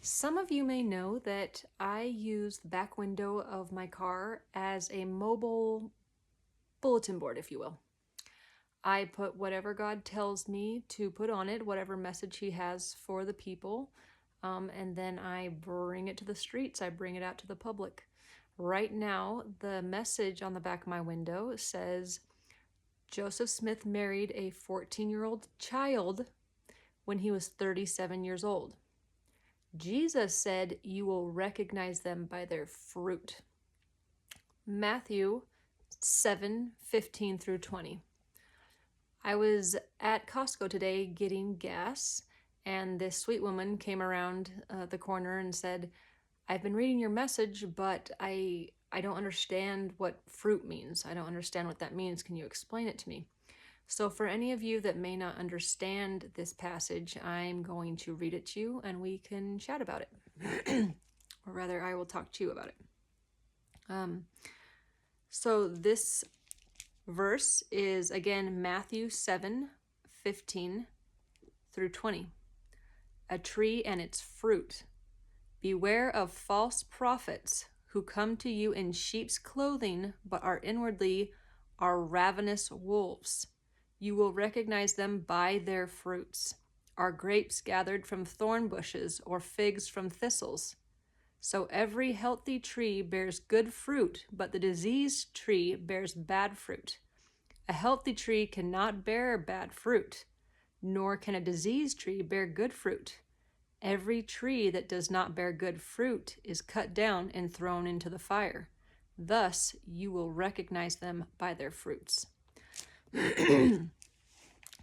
Some of you may know that I use the back window of my car as a mobile bulletin board, if you will. I put whatever God tells me to put on it, whatever message He has for the people, and then I bring it to the streets. I bring it out to the public. Right now, the message on the back of my window says, Joseph Smith married a 14-year-old child when he was 37 years old. Jesus said, you will recognize them by their fruit. Matthew 7:15 through 20. I was at Costco today getting gas, and this sweet woman came around the corner and said, I've been reading your message, but I don't understand what fruit means. I don't understand what that means. Can you explain it to me? So for any of you that may not understand this passage, I'm going to read it to you and we can chat about it. Or rather, I will talk to you about it. So this verse is, again, Matthew 7:15 through 20. A tree and its fruit. Beware of false prophets who come to you in sheep's clothing, but are inwardly ravenous wolves. You will recognize them by their fruits. Are grapes gathered from thorn bushes or figs from thistles? So every healthy tree bears good fruit, but the diseased tree bears bad fruit. A healthy tree cannot bear bad fruit, nor can a diseased tree bear good fruit. Every tree that does not bear good fruit is cut down and thrown into the fire. Thus you will recognize them by their fruits.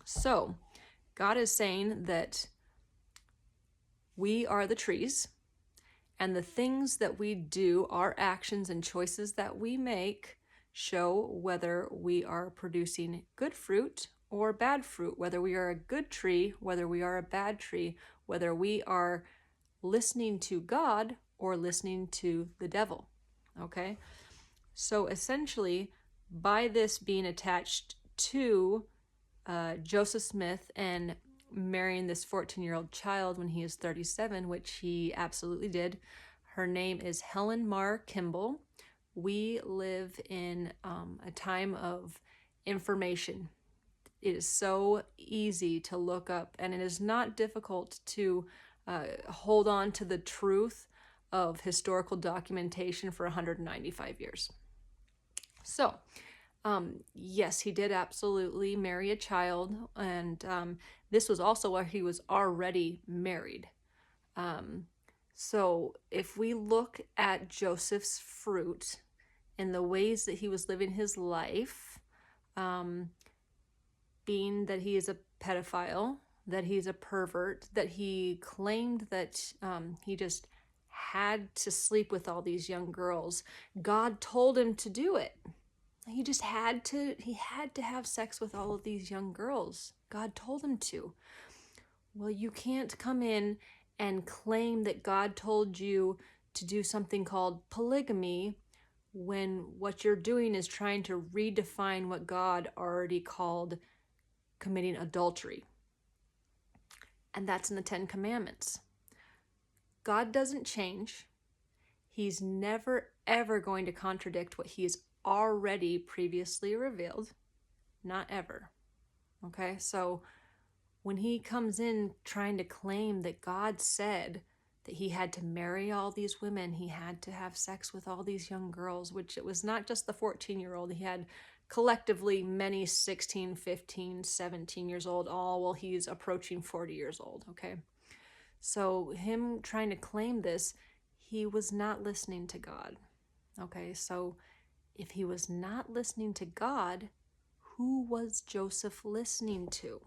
So, God is saying that we are the trees, and the things that we do, our actions and choices that we make, show whether we are producing good fruit or bad fruit, whether we are a good tree, whether we are a bad tree, whether we are listening to God or listening to the devil. Okay? So essentially, by this being attached to Joseph Smith and marrying this 14-year-old child when he is 37, which he absolutely did. Her name is Helen Mar Kimball. We live in a time of information. It is so easy to look up, and it is not difficult to hold on to the truth of historical documentation for 195 years. So, yes, he did absolutely marry a child, and this was also where he was already married. So if we look at Joseph's fruit and the ways that he was living his life, being that he is a pedophile, that he's a pervert, that he claimed that he just had to sleep with all these young girls. God told him to do it. He just had to have sex with all of these young girls. God told him to. Well, you can't come in and claim that God told you to do something called polygamy when what you're doing is trying to redefine what God already called committing adultery. And that's in the 10 Commandments. God doesn't change. He's never, ever going to contradict what he has already previously revealed. Not ever. Okay, so when he comes in trying to claim that God said that he had to marry all these women, he had to have sex with all these young girls, which it was not just the 14-year-old, he had collectively many 16, 15, 17 years old, all while he's approaching 40 years old, okay? So him trying to claim this, he was not listening to God, okay? So if he was not listening to God, who was Joseph listening to?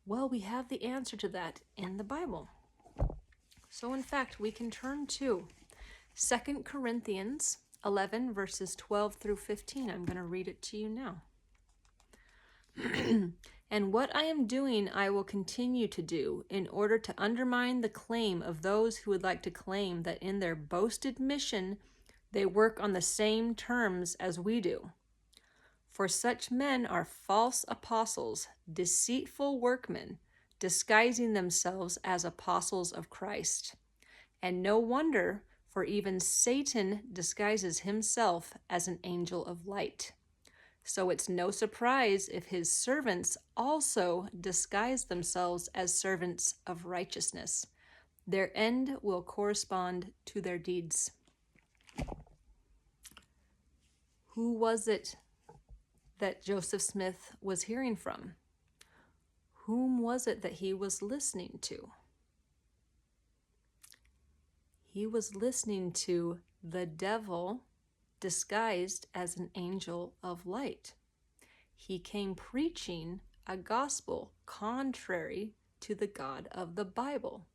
Well, we have the answer to that in the Bible. So in fact, we can turn to 2 Corinthians 11, verses 12 through 15. I'm going to read it to you now. And what I am doing, I will continue to do in order to undermine the claim of those who would like to claim that in their boasted mission, they work on the same terms as we do. For such men are false apostles, deceitful workmen, disguising themselves as apostles of Christ. And no wonder, for even Satan disguises himself as an angel of light. So it's no surprise if his servants also disguise themselves as servants of righteousness. Their end will correspond to their deeds. Who was it that Joseph Smith was hearing from? Whom was it that he was listening to? He was listening to the devil disguised as an angel of light. He came preaching a gospel contrary to the God of the Bible.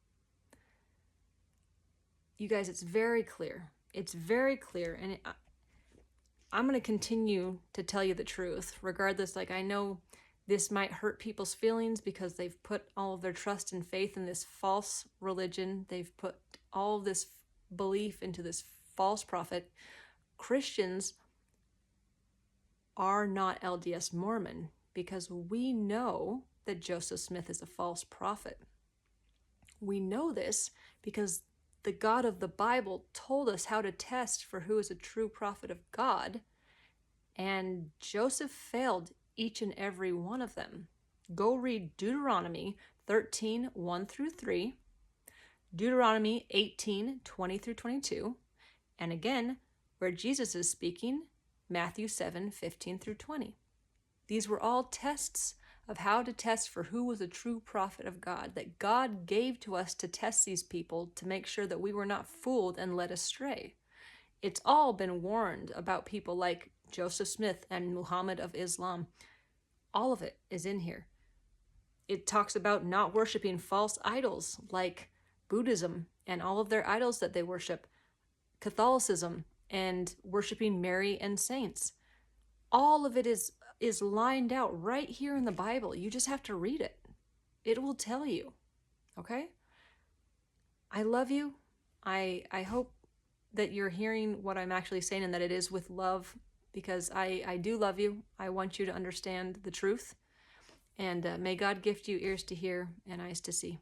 You guys, it's very clear. It's very clear. And I'm going to continue to tell you the truth, regardless. Like, I know this might hurt people's feelings because they've put all of their trust and faith in this false religion. They've put all of this belief into this false prophet. Christians are not LDS Mormon because we know that Joseph Smith is a false prophet. We know this because the God of the Bible told us how to test for who is a true prophet of God, and Joseph failed each and every one of them. Go read Deuteronomy 13, 1 through 3, Deuteronomy 18, 20 through 22, and again, where Jesus is speaking, Matthew 7, 15 through 20. These were all tests of how to test for who was a true prophet of God, that God gave to us to test these people to make sure that we were not fooled and led astray. It's all been warned about people like Joseph Smith and Muhammad of Islam. All of it is in here. It talks about not worshiping false idols like Buddhism and all of their idols that they worship, Catholicism, and worshiping Mary and saints. All of it is lined out right here in the Bible. You just have to read it. It will tell you. Okay? I love you. I hope that you're hearing what I'm actually saying and that it is with love, because I do love you. I want you to understand the truth. And may God gift you ears to hear and eyes to see.